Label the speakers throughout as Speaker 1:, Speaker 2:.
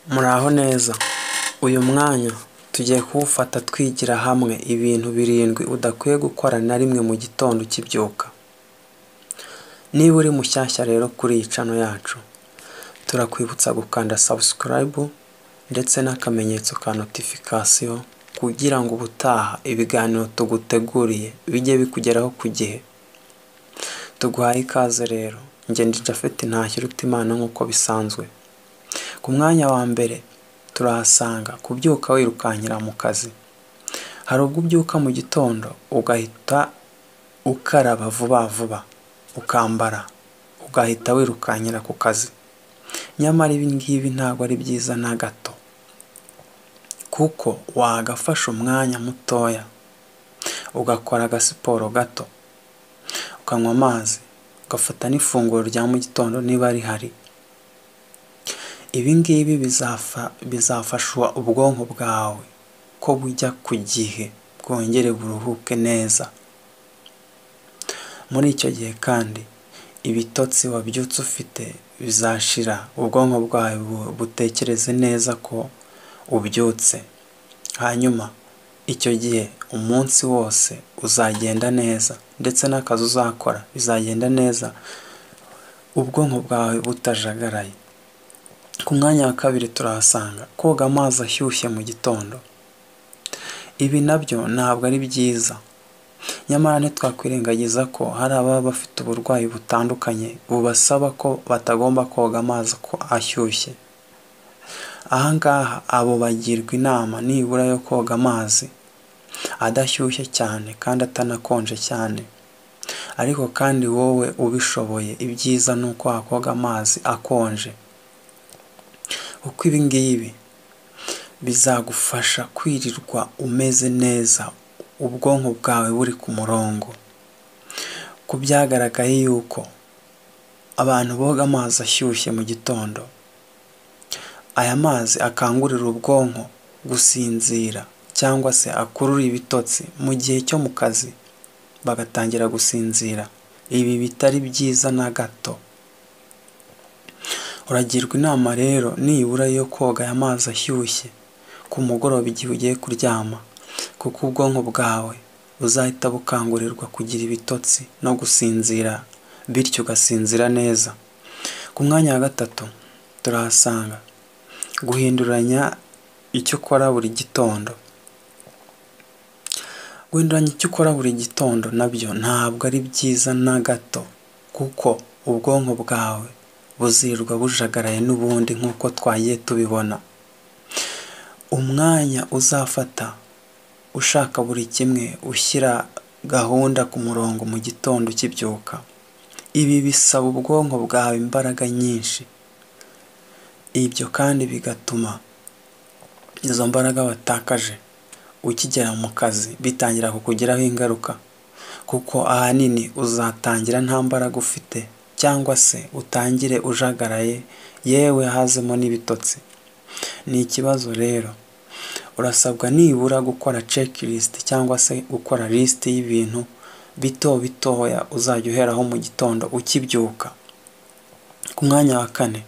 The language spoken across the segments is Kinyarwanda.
Speaker 1: Muraho neza, uyu mwanya tugiye kuwufata twigira hamwe ibintu 7 udakwiye gukora na rimwe mu gitondo ukibyuka. Niba uri mushyashya rero kuri iyi channel yacu, turakwibutsa gukanda subscribe ndetse n'akamenyetso ka notification kugira ngo ubutaha ibiganiro tuguteguriye bijye bikugeraho ku gihe. Tuguhaye ikaze rero, njye ndi Japhet Ntakirutimana nk'uko bisanzwe. Ku mwanya wa mbere turahasanga kubyuka wirukankira mu kazi. Hari ubwo ubyuka mu gitondo ugahita ukaraba vuba ukambara ugahita wirukankira ku kazi. Nyamara ibi ngibi ntabwo ari byiza na gato, kuko wagafasha umwanya mutoya ugakora agasiporo gato, ukanywa amazi, ugafata n'ifunguro rya mu gitondo niba rihari. Ibi ngibi bizafasha ubwonko bwawe ko bujya ku gihe, bwongere buruhuke neza. Muri icyo gihe kandi ibitotsi wabyutse ufite bizashira, ubwonko bwawe butekereze neza ko ubyutse. Hanyuma icyo gihe umunsi wose uzagenda neza, ndetse n'akazi uzakora bizagenda neza, ubwonko bwawe butajagaraye. Ku mwanya wa kabiri turahasanga koga amazi ashyushye mu gitondo. Ibi nabyo ntabwo ari byiza, nyamara ntitwakwirengagiza ko hari ababa bafite uburwayi butandukanye bubasaba ko batagomba koga amazi ashyushye. Ahangaha abo bagirwa inama nibura yo koga amazi adashyushye cyane kandi atanakonje cyane. Ariko kandi wowe ubishoboye, ibyiza ni uko wakoga amazi akonje, kuko ibi ngibi bizagufasha kwirirwa umeze neza, ubwonko bwawe buri ku murongo. Ku byagaragaye yuko abantu boga amazi ashyushye mu gitondo, aya mazi akangurira ubwonko gusinzira cyangwa se akurura ibitotsi mu gihe cyo mu kazi, bagatangira gusinzira. Ibi bitari byiza na gato. Uragirwa inama rero nibura yo koga aya mazi ashyushye ku mugoroba igihe ugiye kuryama, kuko ubwonko bwawe buzahita bukangurirwa kugira ibitotsi no gusinzira, bityo ugasinzira neza. Ku mwanya wa gatatu turahasanga guhinduranya icyo ukora buri gitondo. Guhinduranya icyo ukora buri gitondo nabyo ntabwo ari byiza na gato, kuko ubwonko bwawe buzirirwa bujagaraye n'ubundi nk'uko twagiye tubibona. Umwanya uzafata ushaka buri kimwe ushyira gahunda ku murongo mu gitondo ukibyuka, ibi bisaba ubwonko bwawe imbaraga nyinshi. Ibyo kandi bigatuma izo mbaraga watakaje ukigera mu kazi bitangira kukugiraho ingaruka, kuko ahanini uzatangira nta mbaraga ufite, cyangwa se utangire ujagaraye, yewe hazemo n'ibitotsi. Ni ikibazo rero. Urasabwa nibura gukora checklist cyangwa se gukora list y'ibintu bitoya uzajya uheraho mu gitondo ukibyuka. Ku mwanya wa kane,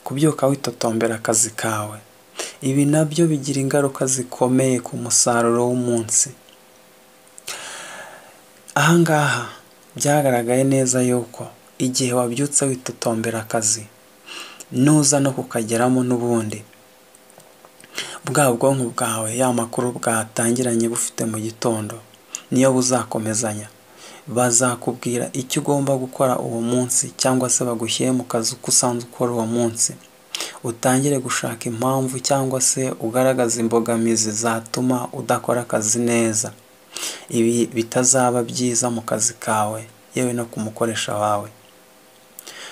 Speaker 1: kubyuka witotombera akazi kawe. Ibi nabyo bigira ingaruka zikomeye ku musaruro w'umunsi. Ahangaha byagaragaye neza yuko igihe wabyutse witotombera akazi, nuza no kukageramo n'ubundi, bwa bwonko bwawe ya makuru bwatangiranye bufite mu gitondo niyo buzakomezanya. Bazakubwira icyo ugomba gukora uwo munsi, cyangwa se bagushyire mu kazi uko usanzwe ukora uwo munsi. Utangire gushaka impamvu cyangwa se ugaragaza imbogamizi zatuma udakora akazi neza. Ibi bitazaba byiza mu kazi kawe, yewe no ku mukoresha wawe.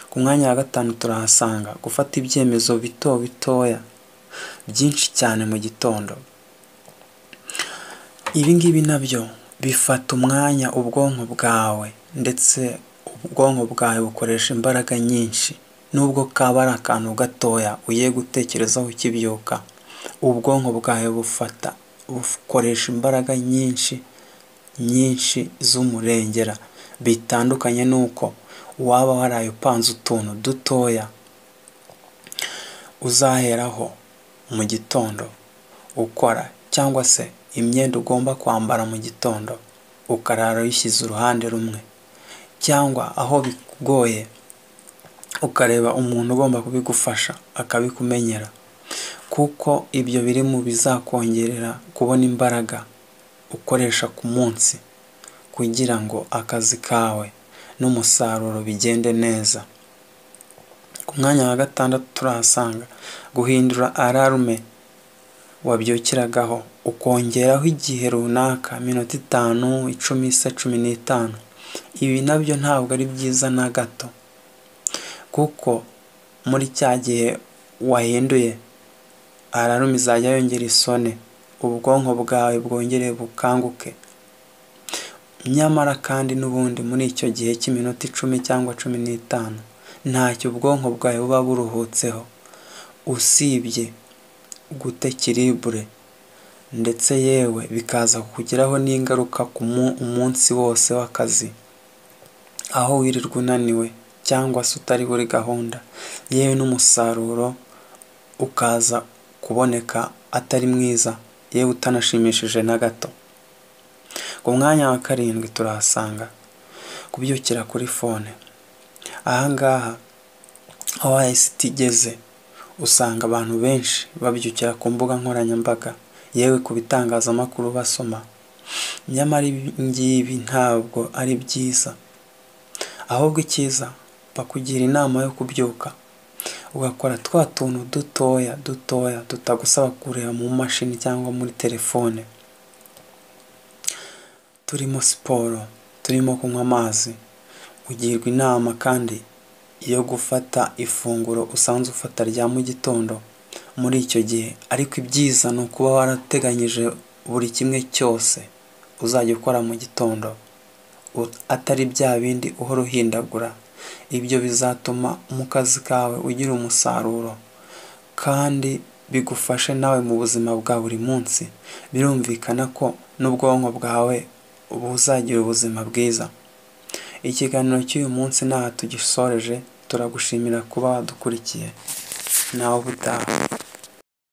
Speaker 1: Ku mwanya wa gatanu turahasanga gufata ibyemezo bitoya byinshi cyane mu gitondo. Ibi ngibi nabyo bifata umwanya ubwonko bwawe, ndetse ubwonko bwawe bukoresha imbaraga nyinshi. Nubwo kaba ari akantu gatoya ugiye gutekerezaho ukibyuka, ubwonko bwawe bukoresha imbaraga nyinshi z'umurengera, bitandukanye n'uko waba waraye upanze utuntu dutoya uzaheraho mu gitondo ukora, cyangwa se imyenda ugomba kwambara mu gitondo ukarara uyishyize uruhande rumwe, cyangwa aho bikugoye ukareba umuntu ugomba kubigufasha akabikumenyera, kuko ibyo biri mu bizakongerera kubona imbaraga ukoresha ku munsi kugira ngo akazi kawe n'umusaruro bigende neza. Ku mwanya wa 6 turahasanga guhindura alarme wabyukiragaho ukongeraho igihe runaka, minota 5, 10 se 15. Ibi nabyo ntabwo ari byiza na gato, kuko muri cya gihe wahinduye alarme izajya yongera isone, ubwonko bwawe bwongere bukanguke. Nyamara kandi n'ubundi muri icyo gihe cy'iminota 10 cyangwa 15 ntacyo ubwonko bwawe buba buruhutseho, usibye guta ekiribure, ndetse yewe bikaza kukugiraho n'ingaruka ku munsi wose w'akazi, aho wirirwa unaniwe cyangwa se utari buri gahunda, yewe n'umusaruro ukaza kuboneka atari mwiza, yewe utanashimishije na gato. Ku mwanya wa 7 turahasanga kubyukira kuri fone. Ahangaha aho ICT igeze usanga abantu benshi babyukira ku mbuga nkoranyambaga, yewe ku bitangazamakuru basoma. Nyamara ibi ntabwo ari byiza, ahubwo icyiza bakugira inama yo kubyuka ugakora twa tuntu dutoya tutagusaba kureba mu mashini cyangwa muri telefone, turimo siporo, turimo kunywa amazi. Ugirwa inama kandi yo gufata ifunguro usanzwe ufata rya mu gitondo muri icyo gihe, ariko ibyiza ni ukuba warateganyije buri kimwe cyose uzajya ukora mu gitondo, atari bya bindi uhora uhindagura. Ibyo bizatuma mu kazi kawe ugira umusaruro kandi bigufashe nawe mu buzima bwa buri munsi. Birumvikana ko n'ubwonko bwawe buzagira ubuzima bwiza. Ikiganiro cy'uyu munsi n'aha tugisoreje. Turagushimira kuba wadukurikiye. Nawe ubutaha.